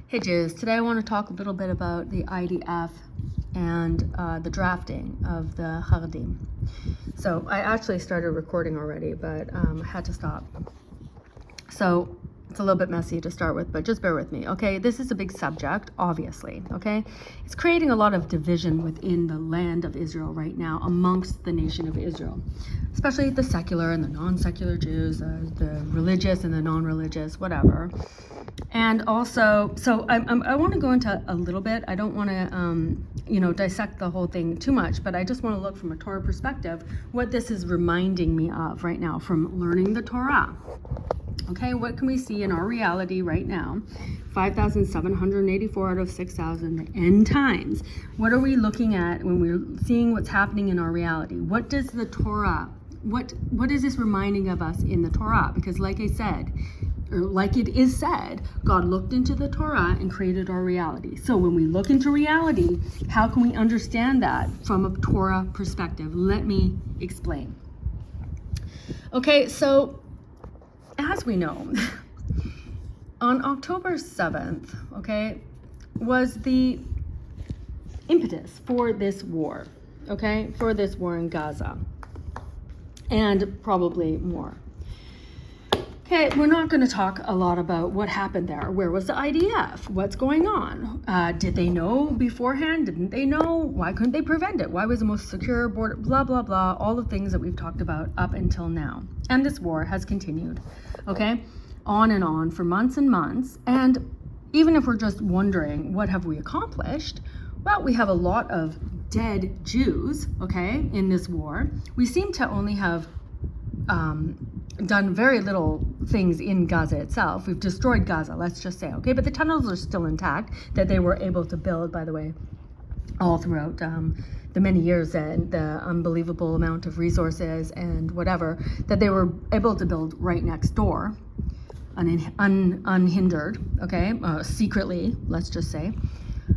Hey Jews, today I want to talk a little bit about the IDF and the drafting of the Haredim. So I actually started recording already, but I had to stop. So it's a little bit messy to start with, but just bear with me, okay? This is a big subject, obviously, okay? It's creating a lot of division within the land of Israel right now amongst the nation of Israel, especially the secular and the non-secular Jews, the religious and the non-religious, whatever. And also, so I want to go into a little bit. I don't want to, dissect the whole thing too much, but I just want to look from a Torah perspective what this is reminding me of right now from learning the Torah. Okay, what can we see in our reality right now? 5,784 out of 6,000 end times. What are we looking at when we're seeing what's happening in our reality? What does the Torah, what is this reminding of us in the Torah? Because like I said, or like it is said, God looked into the Torah and created our reality. So when we look into reality, how can we understand that from a Torah perspective? Let me explain. Okay, so as we know, on October 7th, okay, was the impetus for this war, okay, for this war in Gaza, and probably more. Okay, we're not going to talk a lot about what happened there. Where was the IDF? What's going on? Did they know beforehand? Didn't they know? Why couldn't they prevent it? Why was the most secure border? Blah, blah, blah. All the things that we've talked about up until now. And this war has continued, okay, on and on for months and months. And even if we're just wondering, what have we accomplished? Well, we have a lot of dead Jews, okay, in this war. We seem to only have done very little things in Gaza itself. We've destroyed Gaza, let's just say, okay? But the tunnels are still intact that they were able to build, by the way, all throughout the many years and the unbelievable amount of resources and whatever that they were able to build right next door, unhindered, okay? Secretly, let's just say.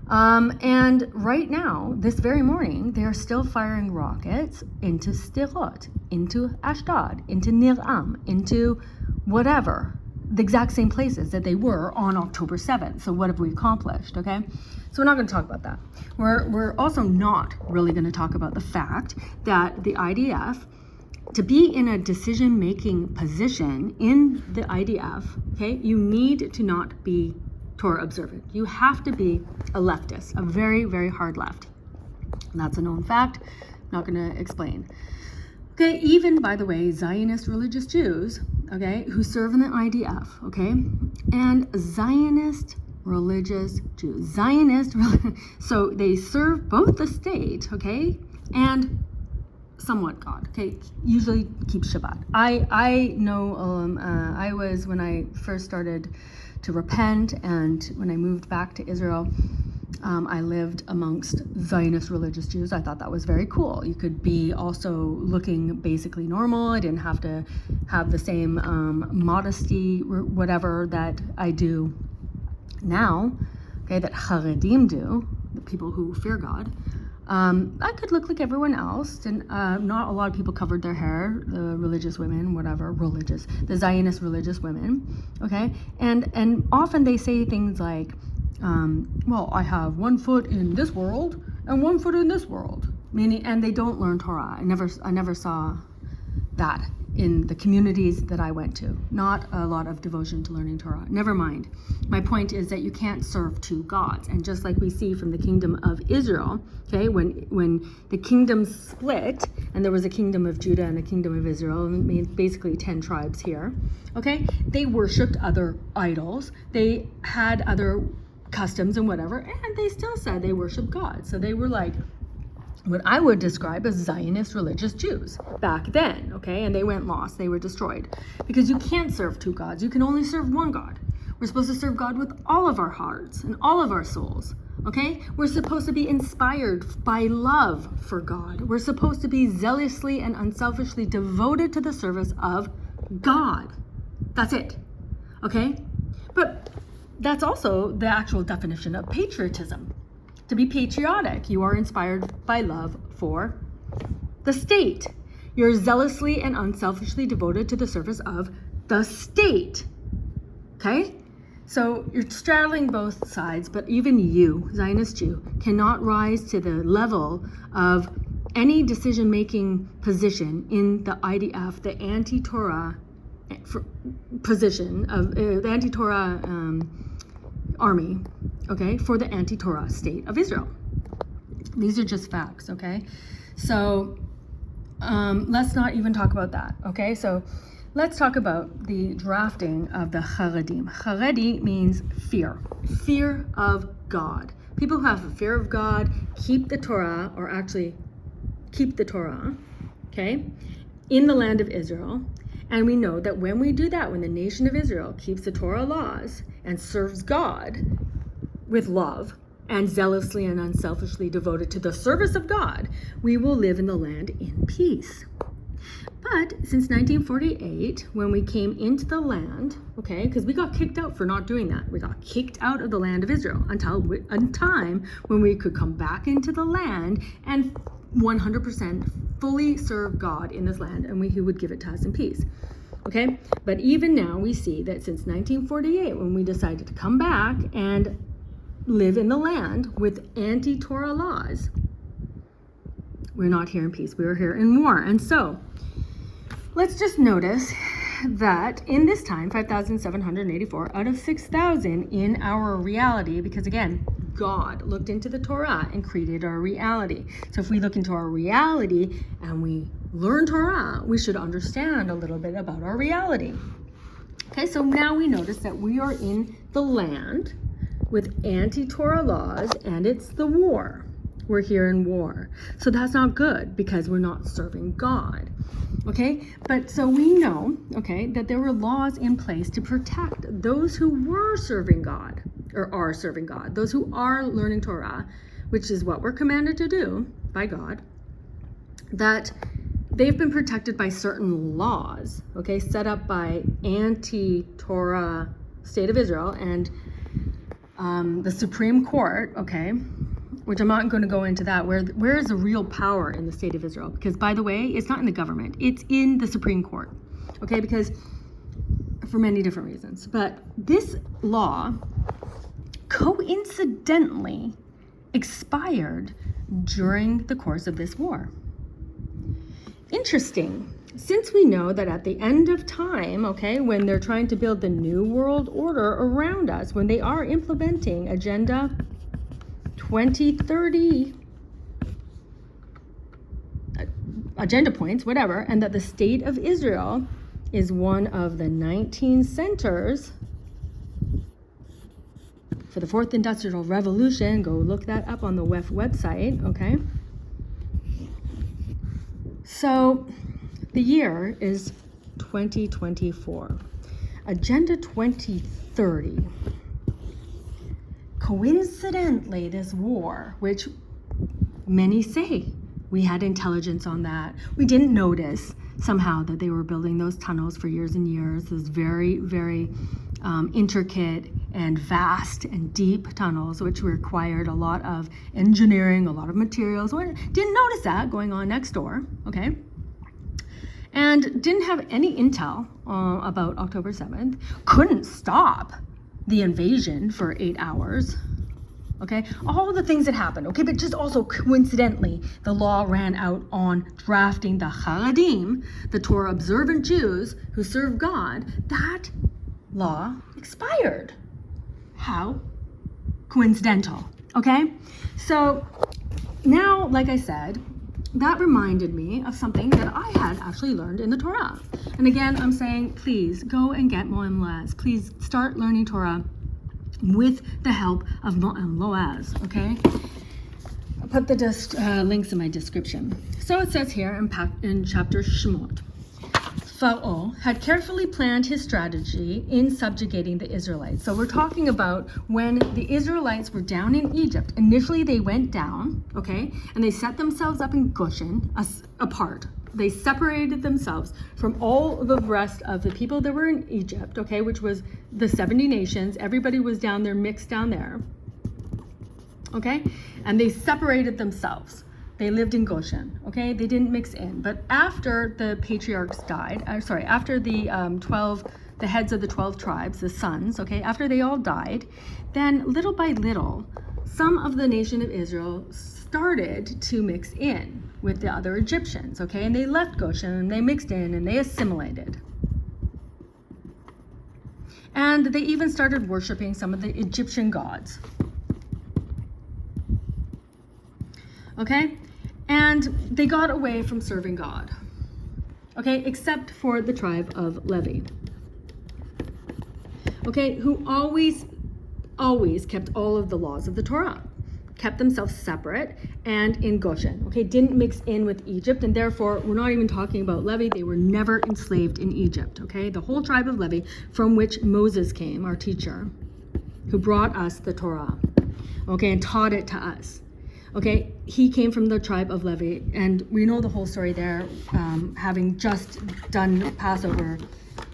And right now, this very morning, they are still firing rockets into Sderot, into Ashdod, into Nir Am, into whatever, the exact same places that they were on October 7th. So what have we accomplished, okay? So we're not going to talk about that. We're also not really going to talk about the fact that the IDF, to be in a decision-making position in the IDF, okay, you need to not be Torah observant. You have to be a leftist, a very, very hard left. And that's a known fact. I'm not going to explain. Okay, even, by the way, Zionist religious Jews, okay, who serve in the IDF, okay, and Zionist religious Jews. So they serve both the state, okay, and somewhat God, okay, usually keep Shabbat. I know, I was, when I first started to repent and when I moved back to Israel, I lived amongst Zionist religious Jews. I thought that was very cool. You could be also looking basically normal. I didn't have to have the same modesty or whatever that I do now, okay, that Haredim do, the people who fear God. I could look like everyone else, and not a lot of people covered their hair, the religious women, whatever, the Zionist religious women, okay? And often they say things like, well, I have 1 foot in this world and 1 foot in this world, meaning, and they don't learn Torah. I never saw that in the communities that I went to. Not a lot of devotion to learning Torah. Never mind. My point is that you can't serve two gods. And just like we see from the kingdom of Israel, okay, when the kingdoms split, and there was a kingdom of Judah and a kingdom of Israel, and basically 10 tribes here, okay, they worshipped other idols. They had other customs and whatever, and they still said they worshiped God. So they were like what I would describe as Zionist religious Jews back then, okay? And they went lost, they were destroyed. Because you can't serve two gods, you can only serve one God. We're supposed to serve God with all of our hearts and all of our souls, okay? We're supposed to be inspired by love for God. We're supposed to be zealously and unselfishly devoted to the service of God. That's it, okay? But that's also the actual definition of patriotism. To be patriotic, you are inspired by love for the state. You're zealously and unselfishly devoted to the service of the state. Okay? So you're straddling both sides, but even you, Zionist Jew, cannot rise to the level of any decision-making position in the IDF, the anti-Torah position of the anti-Torah army, okay, for the anti-Torah state of Israel. These are just facts, okay? So let's not even talk about that, okay? So let's talk about the drafting of the Haredim. Haredi means fear of God. People who have a fear of God keep the Torah, or actually keep the Torah, okay, in the land of Israel. And we know that when we do that, when the nation of Israel keeps the Torah laws and serves God with love and zealously and unselfishly devoted to the service of God, we will live in the land in peace. But since 1948, when we came into the land, okay, because we got kicked out for not doing that. We got kicked out of the land of Israel until a time when we could come back into the land and 100% fully serve God in this land, and He would give it to us in peace. Okay, but even now we see that since 1948, when we decided to come back and live in the land with anti-Torah laws, we're not here in peace. We are here in war. And so let's just notice that in this time, 5,784 out of 6,000 in our reality, because again, God looked into the Torah and created our reality. So if we look into our reality and we learn Torah, we should understand a little bit about our reality. Okay, so now we notice that we are in the land with anti-Torah laws, and it's the war. We're here in war. So that's not good because we're not serving God. Okay, but so we know, okay, that there were laws in place to protect those who were serving God, or are serving God, those who are learning Torah, which is what we're commanded to do by God, that they've been protected by certain laws, okay, set up by anti-Torah state of Israel and the Supreme Court, okay, which I'm not going to go into that. Where is the real power in the state of Israel? Because, by the way, it's not in the government. It's in the Supreme Court, okay, because for many different reasons. But this law coincidentally expired during the course of this war. Interesting. Since we know that at the end of time, okay, when they're trying to build the new world order around us, when they are implementing Agenda 2030 agenda points, whatever, and that the state of Israel is one of the 19 centers for the Fourth Industrial Revolution. Go look that up on the WEF website, okay? So the year is 2024. Agenda 2030. Coincidentally, this war, which many say we had intelligence on that, we didn't notice somehow that they were building those tunnels for years and years, those very, very intricate and vast and deep tunnels, which required a lot of engineering, a lot of materials. We didn't notice that going on next door, okay? And didn't have any intel about October 7th, couldn't stop the invasion for 8 hours, okay? All the things that happened, okay? But just also coincidentally, the law ran out on drafting the Haredim, the Torah observant Jews who serve God. That law expired. How? Coincidental, okay? So now, like I said, that reminded me of something that I had actually learned in the Torah. And again, I'm saying, please go and get Mo'em Loaz. Please start learning Torah with the help of Mo'em Loaz, okay? I'll put the links in my description. So it says here in chapter Shemot, Pharaoh had carefully planned his strategy in subjugating the Israelites. So we're talking about when the Israelites were down in Egypt. Initially, they went down, okay, and they set themselves up in Goshen apart. They separated themselves from all the rest of the people that were in Egypt, okay, which was the 70 nations. Everybody was down there, mixed down there, okay, and they separated themselves. They lived in Goshen, okay? They didn't mix in. But after the patriarchs died, after the 12 the heads of the 12 tribes, the sons, okay, after they all died, then little by little, some of the nation of Israel started to mix in with the other Egyptians, okay, and they left Goshen and they mixed in and they assimilated. And they even started worshiping some of the Egyptian gods. Okay? And they got away from serving God. Okay? Except for the tribe of Levi. Okay? Who always kept all of the laws of the Torah. Kept themselves separate and in Goshen. Okay? Didn't mix in with Egypt, and therefore we're not even talking about Levi. They were never enslaved in Egypt. Okay? The whole tribe of Levi, from which Moses came, our teacher, who brought us the Torah. Okay? And taught it to us. Okay, he came from the tribe of Levi, and we know the whole story there, having just done Passover,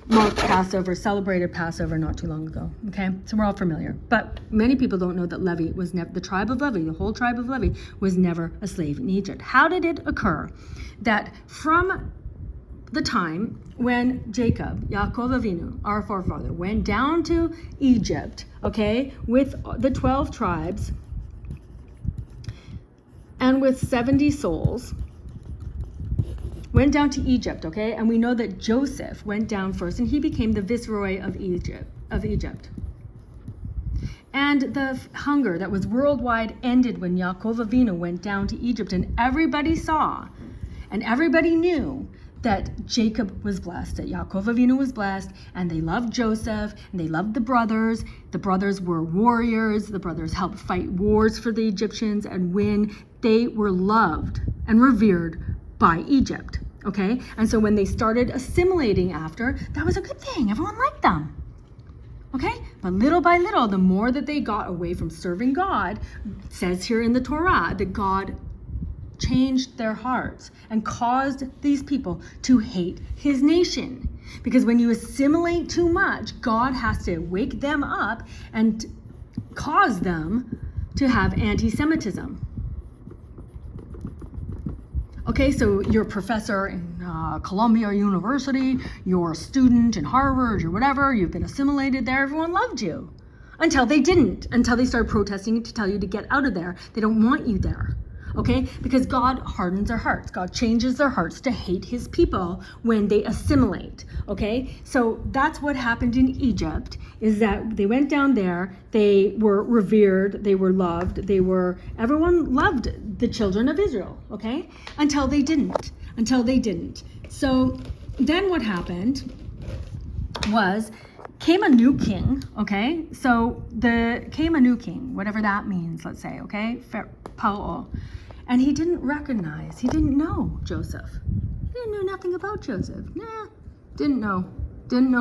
marked Passover, celebrated Passover not too long ago. Okay, so we're all familiar. But many people don't know that Levi was never, the tribe of Levi, the whole tribe of Levi, was never a slave in Egypt. How did it occur that from the time when Jacob, Yaakov Avinu, our forefather, went down to Egypt, okay, with the 12 tribes, and with 70 souls, went down to Egypt, okay? And we know that Joseph went down first, and he became the viceroy of Egypt. And the hunger that was worldwide ended when Yaakov Avinu went down to Egypt, and everybody saw, and everybody knew that Jacob was blessed, that Yaakov Avinu was blessed, and they loved Joseph, and they loved the brothers. The brothers were warriors. The brothers helped fight wars for the Egyptians and win. They were loved and revered by Egypt, okay? And so when they started assimilating after, that was a good thing. Everyone liked them, okay? But little by little, the more that they got away from serving God, it says here in the Torah that God changed their hearts and caused these people to hate his nation. Because when you assimilate too much, God has to wake them up and cause them to have anti-Semitism. Okay, so you're a professor in Columbia University, you're a student in Harvard or whatever, you've been assimilated there, everyone loved you. Until they didn't, until they started protesting to tell you to get out of there. They don't want you there. Okay, because God hardens their hearts. God changes their hearts to hate his people when they assimilate. Okay, so that's what happened in Egypt, is that they went down there, they were revered, they were loved, everyone loved the children of Israel, okay, until they didn't. So then what happened was, came a new king, okay, so came a new king, whatever that means, let's say, okay, Paro. And he didn't know Joseph. He knew nothing about Joseph. Didn't know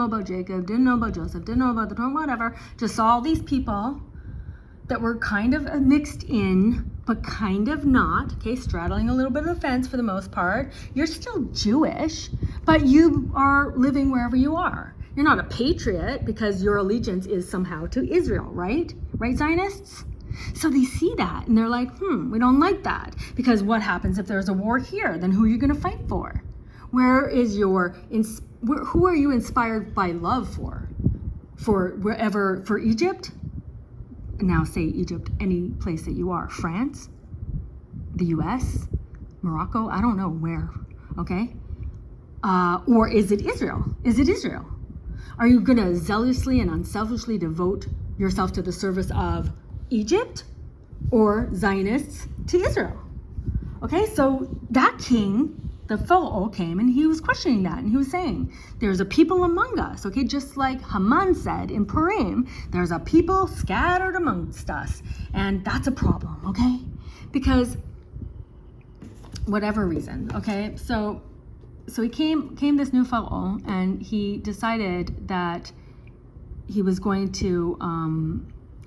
about Jacob, didn't know about Joseph, didn't know about the Torah, whatever. Just saw all these people that were kind of mixed in, but kind of not, okay, straddling a little bit of the fence for the most part. You're still Jewish, but you are living wherever you are. You're not a patriot because your allegiance is somehow to Israel, right? Right, Zionists? So they see that and they're like, we don't like that, because what happens if there's a war here? Then who are you going to fight for? Who are you inspired by love for? For Egypt? Now say Egypt, any place that you are. France? The US? Morocco? I don't know where, okay? Or is it Israel? Are you going to zealously and unselfishly devote yourself to the service of Egypt or Zionists to Israel? Okay, so that king, the Pharaoh, came and he was questioning that, and he was saying, there's a people among us, okay, just like Haman said in Purim, there's a people scattered amongst us, and that's a problem, okay, because whatever reason, okay, so he came this new Pharaoh, and he decided that he was going to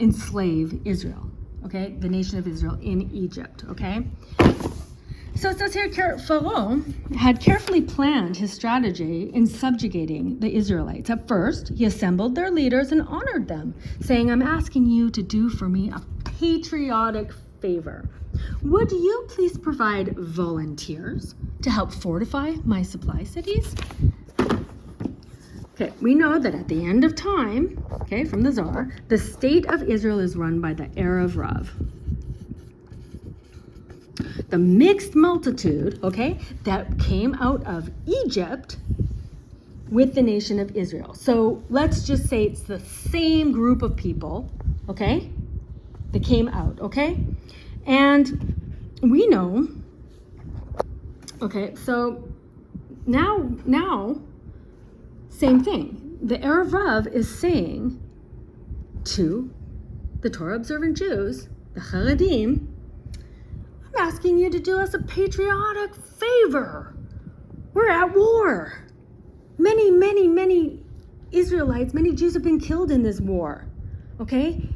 enslave Israel, okay, the nation of Israel in Egypt, okay. So it says here, Pharaoh had carefully planned his strategy in subjugating the Israelites. At first, he assembled their leaders and honored them, saying, I'm asking you to do for me a patriotic favor. Would you please provide volunteers to help fortify my supply cities? Okay, we know that at the end of time, okay, from the Zohar, the state of Israel is run by the Erev Rav. The mixed multitude, okay, that came out of Egypt with the nation of Israel. So let's just say it's the same group of people, okay, that came out, okay? And we know, okay, so now, same thing. The Erev Rav is saying to the Torah observant Jews, the Haredim, I'm asking you to do us a patriotic favor. We're at war. Many Israelites, many Jews have been killed in this war, okay?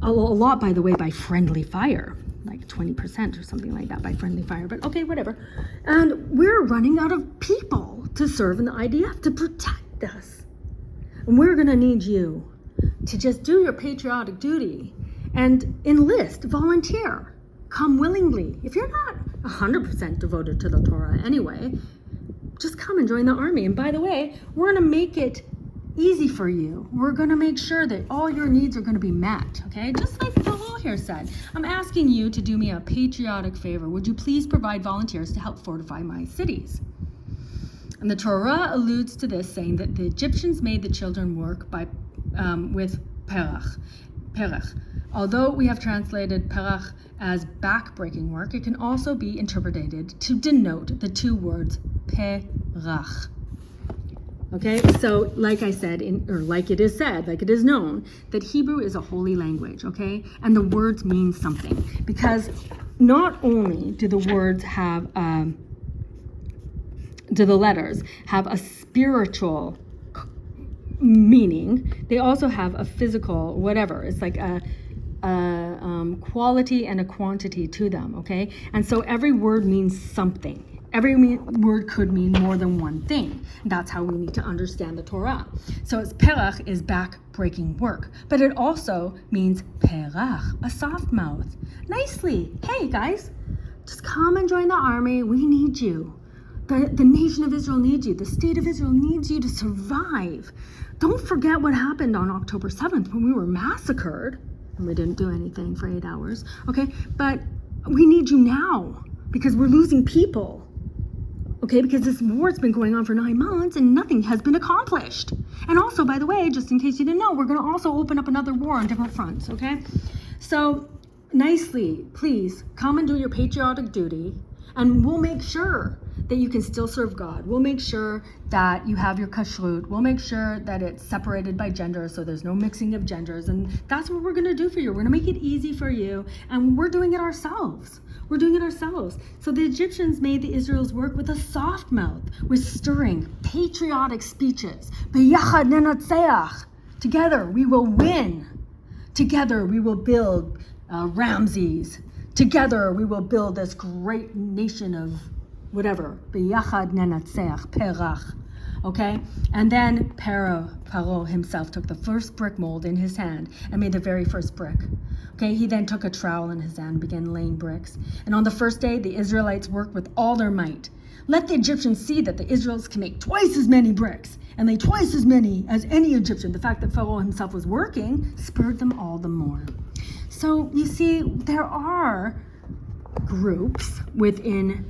A lot, by the way, by friendly fire, like 20% or something like that by friendly fire, but okay, whatever. And we're running out of people to serve in the IDF to protect us. And we're gonna need you to just do your patriotic duty and enlist, volunteer, come willingly. If you're not 100% devoted to the Torah anyway, just come and join the army. And by the way, we're gonna make it easy for you. We're gonna make sure that all your needs are gonna be met, okay? Just like the law here said. I'm asking you to do me a patriotic favor. Would you please provide volunteers to help fortify my cities? And the Torah alludes to this, saying that the Egyptians made the children work with perach. Although we have translated perach as back-breaking work, it can also be interpreted to denote the two words perach. Okay, so like I said, like it is said, like it is known, that Hebrew is a holy language, okay? And the words mean something. Because not only do the words have, do the letters have a spiritual meaning, they also have a physical, whatever. It's like a quality and a quantity to them, okay? And so every word means something. Every word could mean more than one thing. That's how we need to understand the Torah. So it's perach is back-breaking work, but it also means perach, a soft mouth. Nicely, hey guys, just come and join the army. We need you. The nation of Israel needs you. The state of Israel needs you to survive. Don't forget what happened on October 7th when we were massacred. And we didn't do anything for 8 hours, okay? But we need you now because we're losing people. Okay, because this war's been going on for 9 months and nothing has been accomplished. And also, by the way, just in case you didn't know, we're going to also open up another war on different fronts, okay? So, nicely, please, come and do your patriotic duty, and we'll make sure that you can still serve God. We'll make sure that you have your kashrut. We'll make sure that it's separated by gender, so there's no mixing of genders. And that's what we're going to do for you. We're going to make it easy for you, and we're doing it ourselves. We're doing it ourselves. So the Egyptians made the Israelites work with a soft mouth, with stirring, patriotic speeches. B'yachad nenatzeach. Together we will win. Together we will build Ramses. Together we will build this great nation of whatever. B'yachad nenatzeach, perach. Okay? And then Paro himself took the first brick mold in his hand and made the very first brick. Okay, he then took a trowel in his hand and began laying bricks. And on the first day, the Israelites worked with all their might. Let the Egyptians see that the Israelites can make twice as many bricks and lay twice as many as any Egyptian. The fact that Pharaoh himself was working spurred them all the more. So you see, there are groups within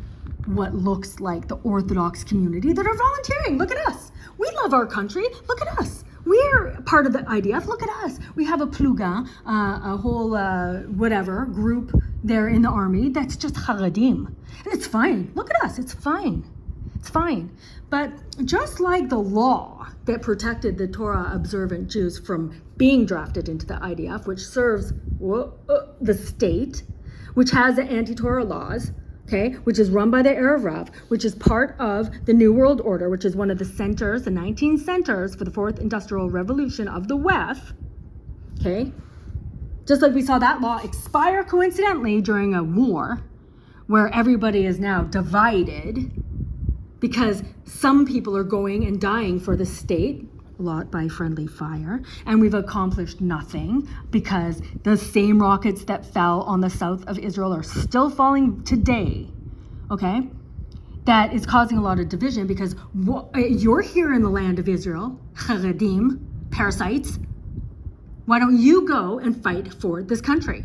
what looks like the Orthodox community that are volunteering. Look at us. We love our country. Look at us. We're part of the IDF. Look at us. We have a pluga, a whole whatever group there in the army that's just Haredim. And it's fine. Look at us. It's fine. It's fine. But just like the law that protected the Torah observant Jews from being drafted into the IDF, which serves the state, which has the anti-Torah laws, okay, which is run by the Erev Rav, which is part of the New World Order, which is one of the centers, the 19 centers for the Fourth Industrial Revolution of the West, okay? Just like we saw that law expire coincidentally during a war where everybody is now divided because some people are going and dying for the state, a lot by friendly fire, and we've accomplished nothing because the same rockets that fell on the south of Israel are still falling today, okay? that is causing a lot of division because you're here in the land of Israel, Haredim, parasites. Why don't you go and fight for this country?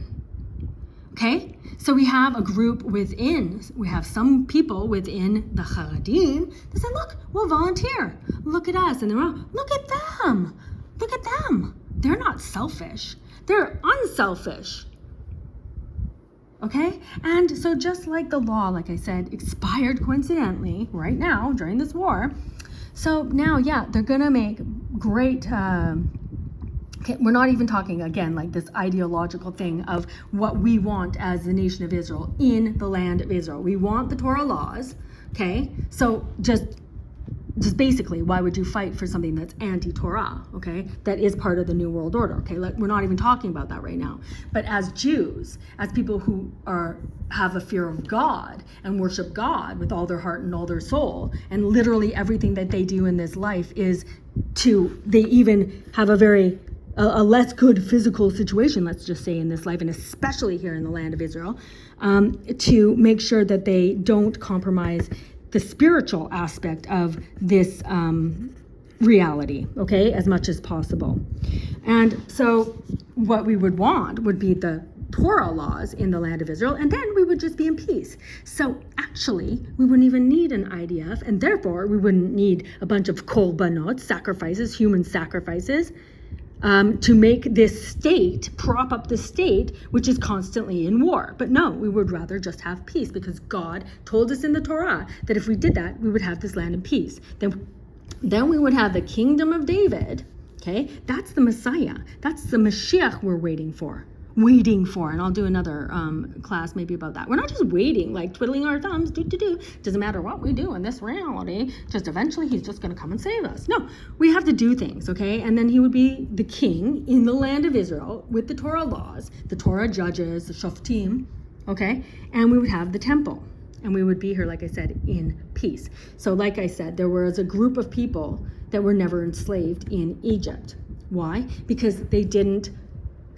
Okay, so we have a group we have some people within the Haredim that said, look, we'll volunteer. Look at us. And they're all, look at them. Look at them. They're not selfish. They're unselfish. Okay, and so just like the law, like I said, expired coincidentally right now during this war. So now, yeah, they're going to make great, okay, we're not even talking again like this ideological thing of what we want as the nation of Israel in the land of Israel. We want the Torah laws, okay? So just basically, why would you fight for something that's anti-Torah, okay? That is part of the New World Order, okay? We're not even talking about that right now. But as Jews, as people who have a fear of God and worship God with all their heart and all their soul, and literally everything that they do in this life is they even have a less good physical situation, let's just say, in this life, and especially here in the land of Israel, to make sure that they don't compromise the spiritual aspect of this reality, okay, as much as possible. And so what we would want would be the Torah laws in the land of Israel, and then we would just be in peace. So actually, we wouldn't even need an IDF, and therefore we wouldn't need a bunch of korbanot, sacrifices, human sacrifices, to make this state, prop up the state, which is constantly in war. But no, we would rather just have peace because God told us in the Torah that if we did that, we would have this land in peace. Then we would have the kingdom of David, okay? That's the Messiah. That's the Mashiach we're waiting for. And I'll do another class maybe about that. We're not just waiting, like twiddling our thumbs, doesn't matter what we do in this reality, just eventually he's just going to come and save us. No, we have to do things, okay? And then he would be the king in the land of Israel with the Torah laws, the Torah judges, the shoftim, okay? And we would have the temple, and we would be here, like I said, in peace. So like I said, there was a group of people that were never enslaved in Egypt. Why? Because they didn't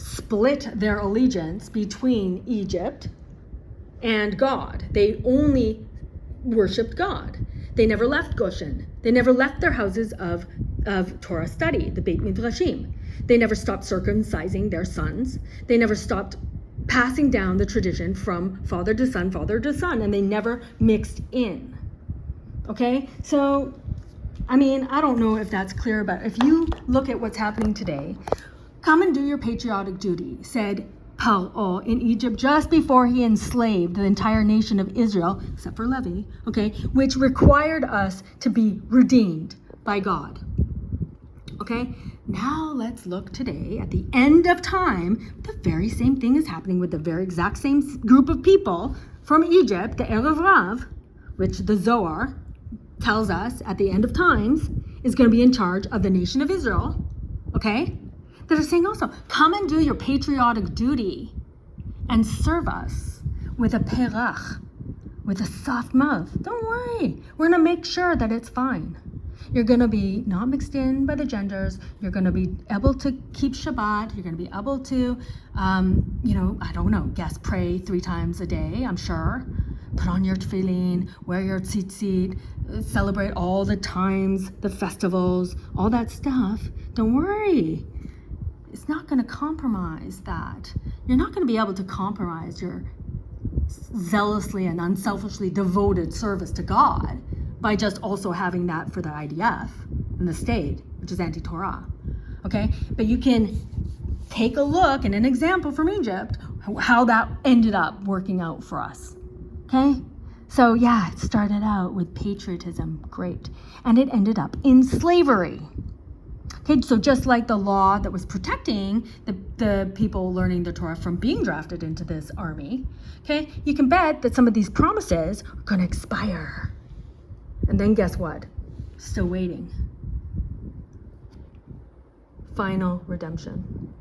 split their allegiance between Egypt and God. They only worshipped God. They never left Goshen. They never left their houses of Torah study, the Beit Midrashim. They never stopped circumcising their sons. They never stopped passing down the tradition from father to son, and they never mixed in. Okay? So, I mean, I don't know if that's clear, but if you look at what's happening today, come and do your patriotic duty, said Paro in Egypt just before he enslaved the entire nation of Israel, except for Levi, okay, which required us to be redeemed by God. Okay, now let's look today at the end of time. The very same thing is happening with the very exact same group of people from Egypt, the Erev Rav, which the Zohar tells us at the end of times is going to be in charge of the nation of Israel, okay? That are saying also, come and do your patriotic duty and serve us with a perach, with a soft mouth. Don't worry, we're going to make sure that it's fine. You're going to be not mixed in by the genders. You're going to be able to keep Shabbat. You're going to be able to, pray 3 times a day, I'm sure. Put on your tefillin, wear your tzitzit, celebrate all the times, the festivals, all that stuff. Don't worry. It's not going to compromise that. You're not going to be able to compromise your zealously and unselfishly devoted service to God by just also having that for the IDF and the state, which is anti-Torah. Okay? But you can take a look and an example from Egypt, how that ended up working out for us. Okay? So yeah, it started out with patriotism, great. And it ended up in slavery. Okay, so just like the law that was protecting the people learning the Torah from being drafted into this army, okay, you can bet that some of these promises are going to expire. And then guess what? Still waiting. Final redemption.